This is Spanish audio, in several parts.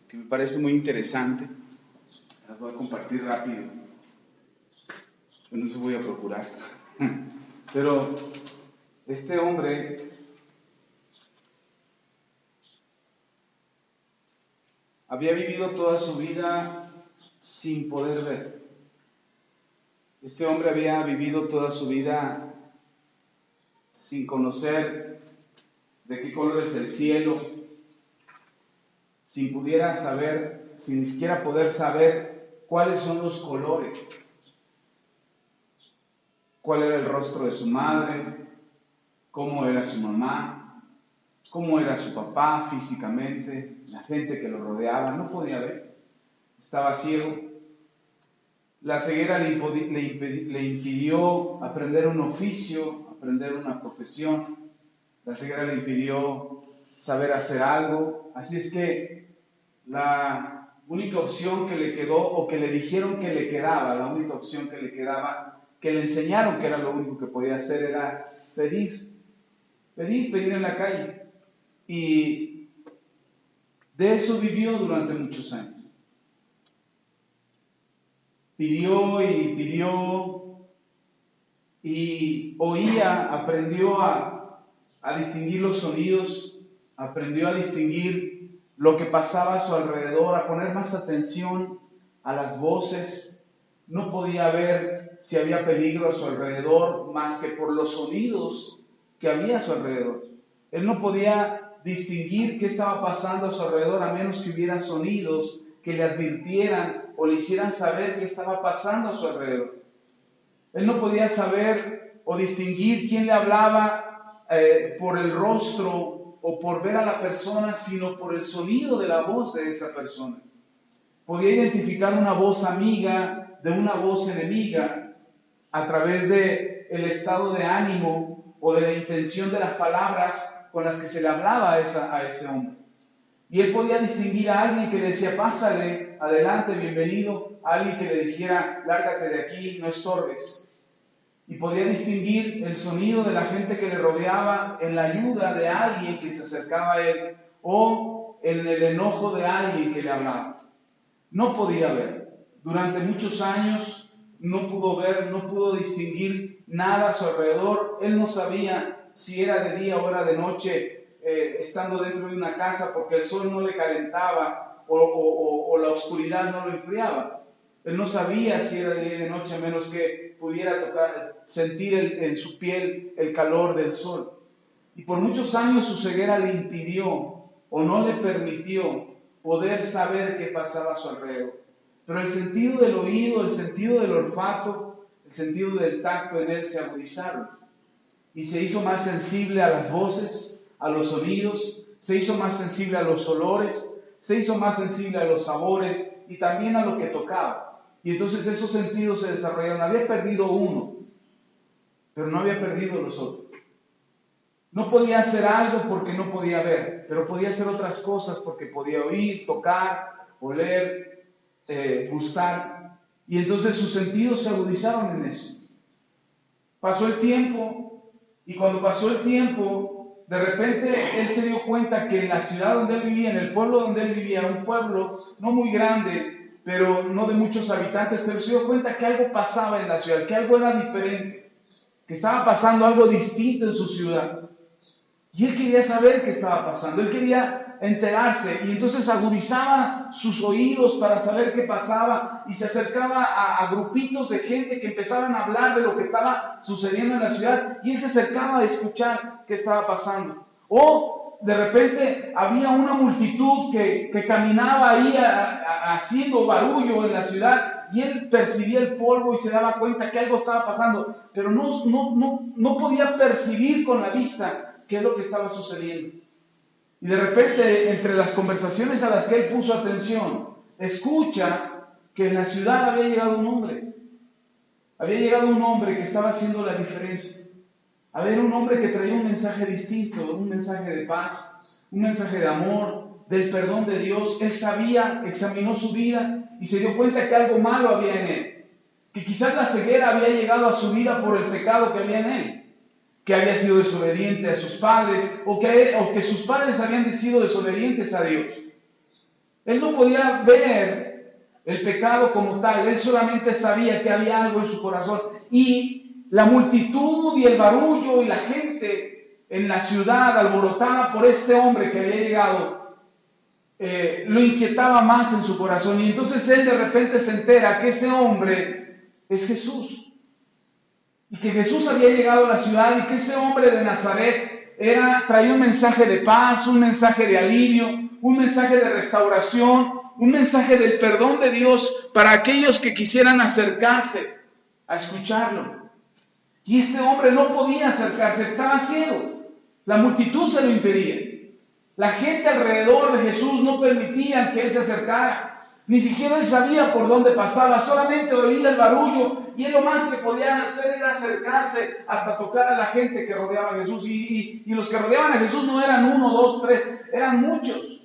que me parece muy interesante. Las voy a compartir rápido. Bueno, eso voy a procurar. Pero este hombre había vivido toda su vida sin poder ver. Este hombre había vivido toda su vida sin conocer de qué color es el cielo, sin pudiera saber, sin ni siquiera poder saber cuáles son los colores, cuál era el rostro de su madre, cómo era su mamá, cómo era su papá físicamente, la gente que lo rodeaba, no podía ver, estaba ciego. La ceguera le impidió aprender un oficio, aprender una profesión. La ceguera le impidió saber hacer algo. Así es que la única opción que le quedó, o que le dijeron que le quedaba, la única opción que le quedaba, que le enseñaron que era lo único que podía hacer, era pedir en la calle. Y de eso vivió durante muchos años. Pidió y oía, aprendió a distinguir los sonidos, aprendió a distinguir lo que pasaba a su alrededor, a poner más atención a las voces. No podía ver si había peligro a su alrededor más que por los sonidos que había a su alrededor. Él no podía distinguir qué estaba pasando a su alrededor a menos que hubiera sonidos que le advirtieran o le hicieran saber qué estaba pasando a su alrededor. Él no podía saber o distinguir quién le hablaba por el rostro o por ver a la persona, sino por el sonido de la voz de esa persona. Podía identificar una voz amiga de una voz enemiga a través de el estado de ánimo o de la intención de las palabras con las que se le hablaba a ese hombre. Y él podía distinguir a alguien que le decía, pásale, adelante, bienvenido, a alguien que le dijera, lárgate de aquí, no estorbes. Y podía distinguir el sonido de la gente que le rodeaba en la ayuda de alguien que se acercaba a él o en el enojo de alguien que le hablaba. No podía ver. Durante muchos años no pudo ver, no pudo distinguir nada a su alrededor. Él no sabía si era de día o era de noche, estando dentro de una casa, porque el sol no le calentaba o la oscuridad no lo enfriaba. Él no sabía si era de día o de noche, a menos que pudiera sentir en su piel el calor del sol. Y por muchos años su ceguera le impidió o no le permitió poder saber qué pasaba a su alrededor. Pero el sentido del oído, el sentido del olfato, el sentido del tacto en él se agudizaron. Y se hizo más sensible a las voces, a los sonidos, se hizo más sensible a los olores, se hizo más sensible a los sabores y también a lo que tocaba. Y entonces esos sentidos se desarrollaron. Había perdido uno, pero no había perdido los otros. No podía hacer algo porque no podía ver, pero podía hacer otras cosas porque podía oír, tocar, oler, gustar. Y entonces sus sentidos se agudizaron en eso. Pasó el tiempo, y cuando pasó el tiempo, de repente él se dio cuenta que en la ciudad donde él vivía, en el pueblo donde él vivía, un pueblo no muy grande, pero no de muchos habitantes, pero se dio cuenta que algo pasaba en la ciudad, que algo era diferente, que estaba pasando algo distinto en su ciudad. Y él quería saber qué estaba pasando, él quería enterarse, y entonces agudizaba sus oídos para saber qué pasaba, y se acercaba a grupitos de gente que empezaban a hablar de lo que estaba sucediendo en la ciudad, y él se acercaba a escuchar qué estaba pasando. O de repente había una multitud que caminaba ahí haciendo barullo en la ciudad, y él percibía el polvo y se daba cuenta que algo estaba pasando, pero no podía percibir con la vista qué es lo que estaba sucediendo. Y de repente, entre las conversaciones a las que él puso atención, escucha que en la ciudad había llegado un hombre. Había llegado un hombre que estaba haciendo la diferencia. Había un hombre que traía un mensaje distinto, un mensaje de paz, un mensaje de amor, del perdón de Dios. Él sabía, examinó su vida y se dio cuenta que algo malo había en él. Que quizás la ceguera había llegado a su vida por el pecado que había en él. Que había sido desobediente a sus padres o que sus padres habían sido desobedientes a Dios. Él no podía ver el pecado como tal. Él solamente sabía que había algo en su corazón. Y la multitud y el barullo y la gente en la ciudad alborotada por este hombre que había llegado, lo inquietaba más en su corazón. Y entonces él de repente se entera que ese hombre es Jesús. Y que Jesús había llegado a la ciudad y que ese hombre de Nazaret traía un mensaje de paz, un mensaje de alivio, un mensaje de restauración, un mensaje del perdón de Dios para aquellos que quisieran acercarse a escucharlo. Y este hombre no podía acercarse, estaba ciego. La multitud se lo impedía. La gente alrededor de Jesús no permitía que él se acercara. Ni siquiera él sabía por dónde pasaba, solamente oía el barullo y él lo más que podía hacer era acercarse hasta tocar a la gente que rodeaba a Jesús. Y los que rodeaban a Jesús no eran 1, 2, 3, eran muchos.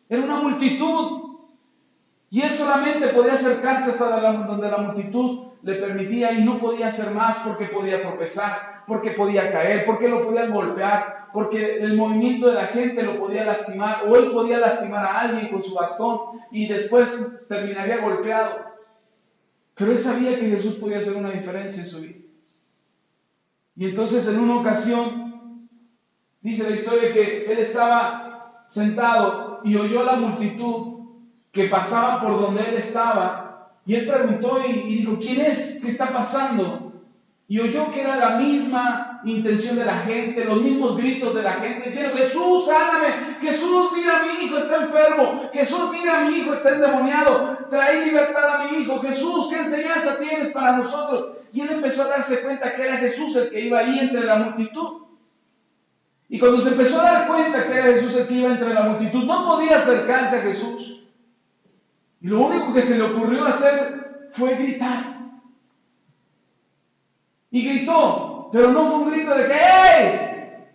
Era una multitud. Y él solamente podía acercarse hasta donde la multitud le permitía y no podía hacer más porque podía tropezar, porque podía caer, porque lo podían golpear, porque el movimiento de la gente lo podía lastimar, o él podía lastimar a alguien con su bastón y después terminaría golpeado. Pero él sabía que Jesús podía hacer una diferencia en su vida. Y entonces en una ocasión, dice la historia que él estaba sentado y oyó a la multitud que pasaba por donde él estaba, y él preguntó y dijo, ¿quién es? ¿Qué está pasando? Y oyó que era la misma intención de la gente, los mismos gritos de la gente, diciendo, Jesús, sáname, Jesús, mira a mi hijo, está enfermo, Jesús, mira a mi hijo, está endemoniado, trae libertad a mi hijo, Jesús, ¿qué enseñanza tienes para nosotros? Y él empezó a darse cuenta que era Jesús el que iba ahí entre la multitud. Y cuando se empezó a dar cuenta que era Jesús el que iba entre la multitud, no podía acercarse a Jesús. Y lo único que se le ocurrió hacer fue gritar. Y gritó, pero no fue un grito de que ¡hey!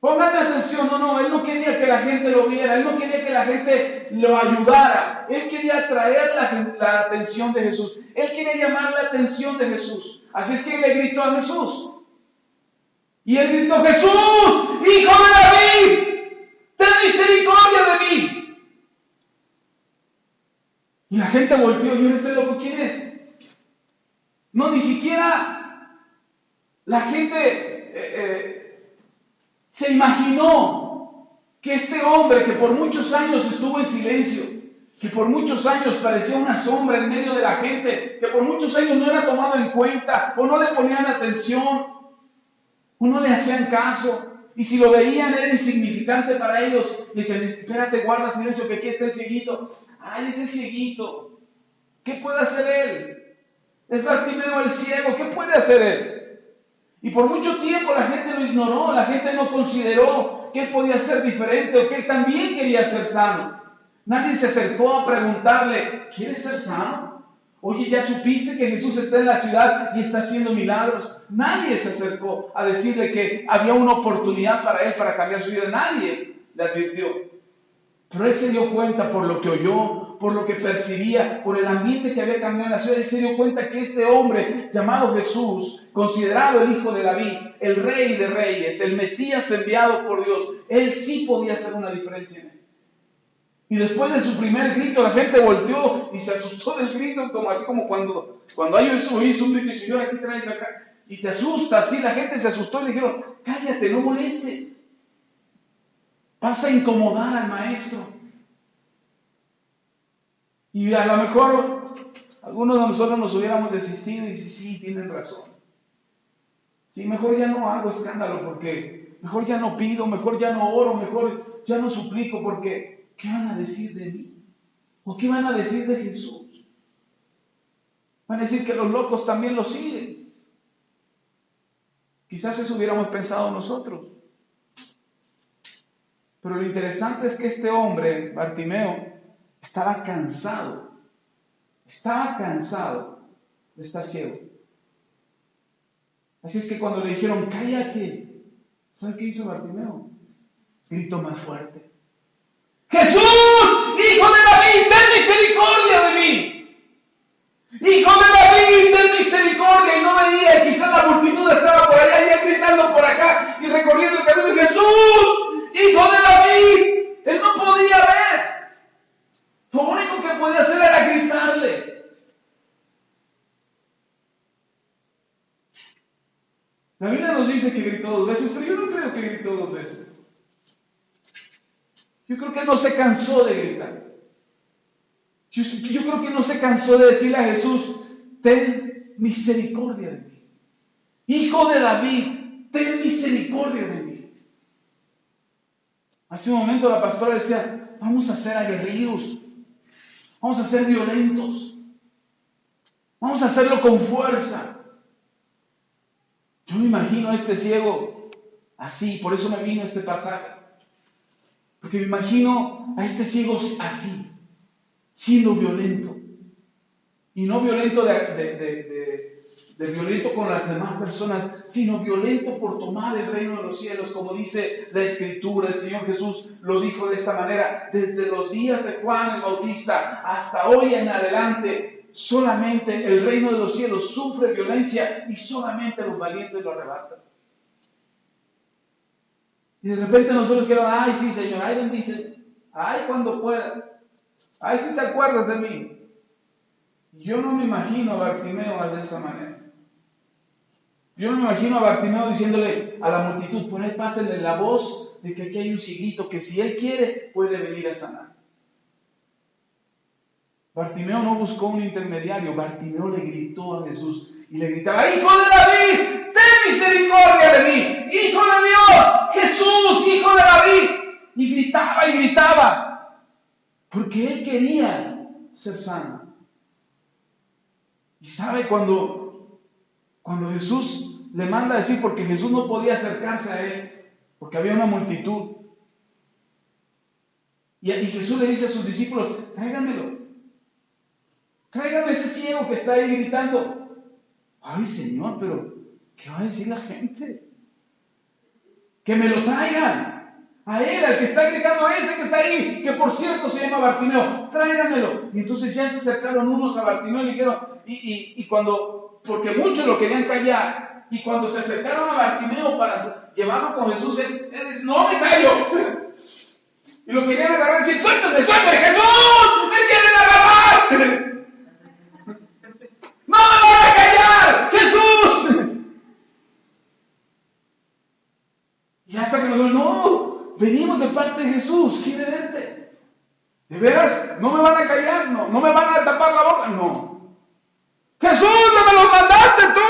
Pónganme atención, no, él no quería que la gente lo viera, él no quería que la gente lo ayudara, él quería atraer la atención de Jesús, él quería llamar la atención de Jesús. Así es que le gritó a Jesús. Y él gritó, Jesús, hijo de David, ten misericordia de mí. Y la gente volteó, yo no sé loco, ¿quién es? No, ni siquiera la gente se imaginó que este hombre que por muchos años estuvo en silencio, que por muchos años parecía una sombra en medio de la gente, que por muchos años no era tomado en cuenta, o no le ponían atención, o no le hacían caso, y si lo veían era insignificante para ellos, dicen, espérate, guarda silencio, que aquí está el cieguito. Él es el cieguito. ¿Qué puede hacer él? Es Bartimeo el ciego, ¿qué puede hacer él? Y por mucho tiempo la gente lo ignoró, la gente no consideró que él podía ser diferente o que él también quería ser sano. Nadie se acercó a preguntarle, ¿quieres ser sano? Oye, ¿ya supiste que Jesús está en la ciudad y está haciendo milagros? Nadie se acercó a decirle que había una oportunidad para él para cambiar su vida. Nadie le advirtió. Pero él se dio cuenta por lo que oyó, por lo que percibía, por el ambiente que había cambiado en la ciudad. Él se dio cuenta que este hombre llamado Jesús, considerado el hijo de David, el rey de reyes, el Mesías enviado por Dios, él sí podía hacer una diferencia en él. Y después de su primer grito, la gente volteó y se asustó del grito, así como cuando hay un grito y Señor, aquí traes acá, y te asusta, así la gente se asustó y le dijeron, cállate, no molestes. Vas a incomodar al maestro. Y a lo mejor algunos de nosotros nos hubiéramos desistido y dice, sí, tienen razón. Sí, mejor ya no hago escándalo porque mejor ya no pido, mejor ya no oro, mejor ya no suplico porque ¿qué van a decir de mí? ¿O qué van a decir de Jesús? Van a decir que los locos también lo siguen. Quizás eso hubiéramos pensado nosotros. Pero lo interesante es que este hombre, Bartimeo, estaba cansado de estar ciego. Así es que cuando le dijeron, cállate, ¿sabe qué hizo Bartimeo? Gritó más fuerte. ¡Jesús, hijo de David, ten misericordia de mí! ¡Hijo de David, ten misericordia! Y no veía, quizás la multitud estaba por allá y él gritando por acá y recorriendo el camino. ¡Jesús, hijo de David! Él no podía ver. La Biblia nos dice que gritó 2 veces, pero yo no creo que gritó 2 veces. Yo creo que no se cansó de gritar. Yo creo que no se cansó de decirle a Jesús: ten misericordia de mí. Hijo de David, ten misericordia de mí. Hace un momento la pastora decía: vamos a ser aguerridos, vamos a ser violentos, vamos a hacerlo con fuerza. Yo me imagino a este ciego así, por eso me vino este pasaje. Porque me imagino a este ciego así, siendo violento. Y no violento de violento con las demás personas, sino violento por tomar el reino de los cielos, como dice la Escritura. El Señor Jesús lo dijo de esta manera: desde los días de Juan el Bautista hasta hoy en adelante, solamente el reino de los cielos sufre violencia y solamente los valientes lo arrebatan. Y de repente nosotros quedamos: ay, sí, Señor, ay, bendice, ay, cuando pueda, ay, si te acuerdas de mí. Yo no me imagino a Bartimeo de esa manera. Yo no me imagino a Bartimeo diciéndole a la multitud: por ahí pásenle la voz de que aquí hay un cieguito que si él quiere puede venir a sanar. Bartimeo no buscó un intermediario. Bartimeo le gritó a Jesús y le gritaba: ¡Hijo de David, ten misericordia de mí! ¡Hijo de Dios, Jesús, Hijo de David! Y gritaba, porque él quería ser sano. Y sabe, cuando Jesús le manda a decir, porque Jesús no podía acercarse a él, porque había una multitud, y Jesús le dice a sus discípulos: tráiganmelo, tráiganme ese ciego que está ahí gritando. Ay, Señor, pero ¿qué va a decir la gente? Que me lo traigan a él, al que está gritando, ese que está ahí, que por cierto se llama Bartimeo, tráiganmelo. Y entonces ya se acercaron unos a Bartimeo y le dijeron, porque muchos lo querían callar, y cuando se acercaron a Bartimeo para llevarlo con Jesús, él dice: no me callo. Y lo querían agarrar y decir: suéltate, Jesús, me quieren agarrar. ¡No me van a callar, Jesús! Y hasta que nosotros: no, venimos de parte de Jesús, quiere verte. ¿De veras? ¿No me van a callar? No me van a tapar la boca. No. ¡Jesús, no me lo mandaste tú!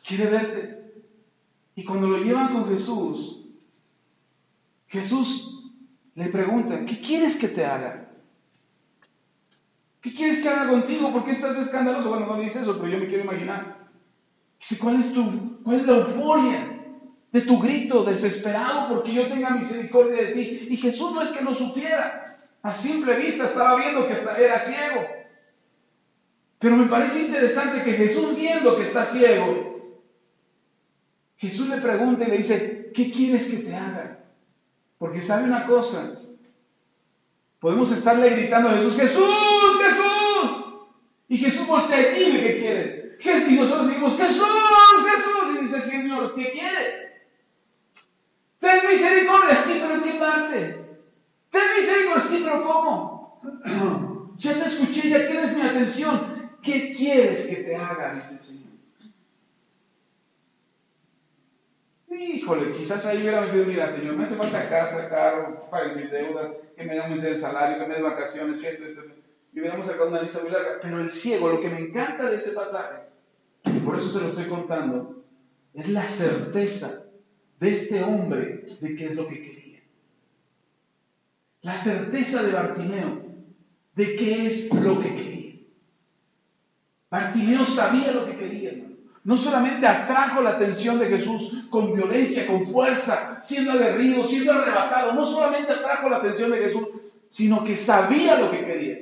Quiere verte. Y cuando lo llevan con Jesús, Jesús le pregunta: ¿qué quieres que te haga? ¿Qué quieres que haga contigo? ¿Por qué estás de escandaloso? Bueno, no le dice eso, pero yo me quiero imaginar. Dice: ¿cuál es la euforia de tu grito desesperado porque yo tenga misericordia de ti? Y Jesús no es que lo supiera. A simple vista estaba viendo que era ciego. Pero me parece interesante que Jesús, viendo que está ciego, Jesús le pregunta y le dice: ¿qué quieres que te haga? Porque sabe una cosa, podemos estarle gritando a Jesús: ¡Jesús, Jesús! Y Jesús voltea y dile: ¿qué quieres? Y nosotros decimos: ¡Jesús, Jesús! Y dice el Señor: ¿qué quieres? Ten misericordia. Sí, pero ¿en qué parte? Ten misericordia. Sí, pero ¿cómo? Ya te escuché, ya tienes mi atención. ¿Qué quieres que te haga? Dice el Señor. Híjole, quizás ahí hubiera pedido: mira, Señor, me hace falta casa, carro, pague mis deudas, que me dé un del salario, que me dé vacaciones, esto. Y hubiéramos sacado una lista muy larga. Pero el ciego, lo que me encanta de ese pasaje, y por eso se lo estoy contando, es la certeza de este hombre de qué es lo que quería. La certeza de Bartimeo de qué es lo que quería. Bartimeo sabía lo que quería, hermano. No solamente atrajo la atención de Jesús con violencia, con fuerza, siendo aguerrido, siendo arrebatado. No solamente atrajo la atención de Jesús, sino que sabía lo que quería.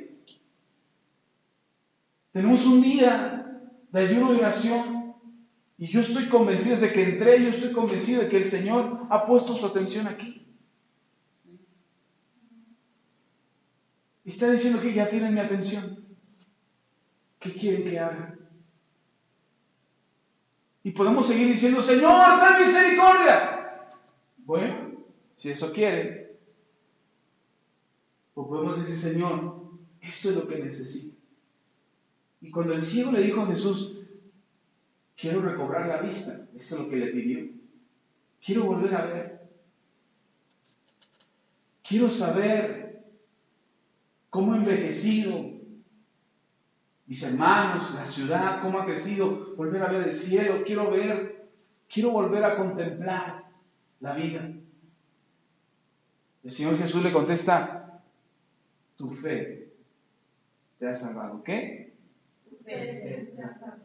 Tenemos un día de ayuno y oración, y yo estoy convencido, desde que entré, yo estoy convencido de que el Señor ha puesto su atención aquí. Y está diciendo que ya tienen mi atención. ¿Qué quieren que haga? Y podemos seguir diciendo: Señor, ten misericordia. Bueno, si eso quieren. O podemos decir: Señor, esto es lo que necesito. Y cuando el ciego le dijo a Jesús, quiero recobrar la vista, eso es lo que le pidió. Quiero volver a ver. Quiero saber cómo ha envejecido mis hermanos, la ciudad, cómo ha crecido, volver a ver el cielo. Quiero volver a contemplar la vida. El Señor Jesús le contesta, tu fe te ha salvado. ¿Qué? Tu fe te ha salvado.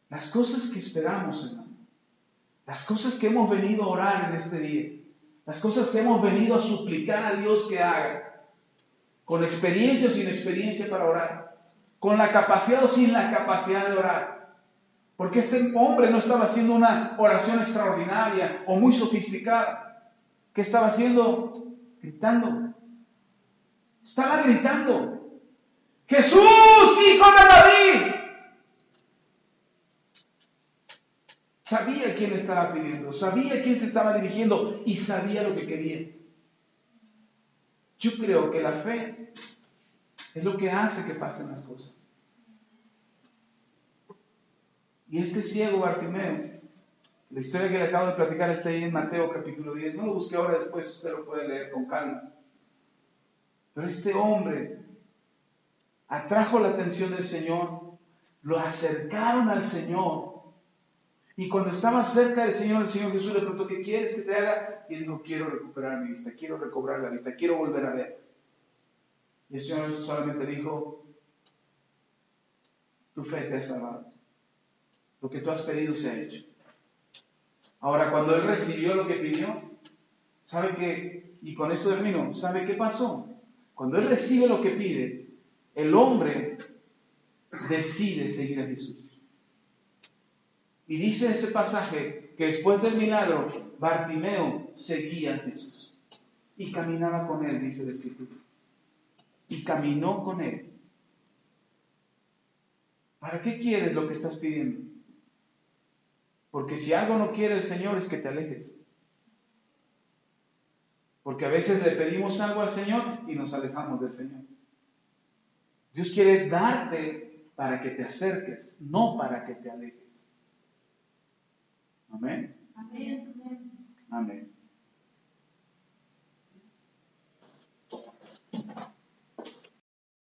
Las cosas que esperamos, hermano, las cosas que hemos venido a orar en este día, las cosas que hemos venido a suplicar a Dios que haga, con experiencia o sin experiencia para orar, con la capacidad o sin la capacidad de orar. Porque este hombre no estaba haciendo una oración extraordinaria o muy sofisticada. ¿Qué estaba haciendo? Gritando. Estaba gritando, Jesús, hijo de David. Sabía quién estaba pidiendo, sabía quién se estaba dirigiendo y sabía lo que quería. Yo creo que la fe es lo que hace que pasen las cosas. Y este ciego Bartimeo, la historia que le acabo de platicar está ahí en Mateo capítulo 10. No lo busqué ahora, después usted lo puede leer con calma. Pero este hombre atrajo la atención del Señor, lo acercaron al Señor. Y cuando estaba cerca del Señor, el Señor Jesús le preguntó, ¿qué quieres que te haga? Y él dijo, quiero recuperar mi vista, quiero recobrar la vista, quiero volver a ver. Y el Señor solamente dijo, tu fe te ha salvado. Lo que tú has pedido se ha hecho. Ahora, cuando él recibió lo que pidió, ¿sabe qué? Y con esto termino, ¿sabe qué pasó? Cuando él recibe lo que pide, el hombre decide seguir a Jesús. Y dice ese pasaje que después del milagro, Bartimeo seguía a Jesús. Y caminaba con él, dice el Escritura. Y caminó con él. ¿Para qué quieres lo que estás pidiendo? Porque si algo no quiere el Señor es que te alejes. Porque a veces le pedimos algo al Señor y nos alejamos del Señor. Dios quiere darte para que te acerques, no para que te alejes. Amén. Amén. Amén.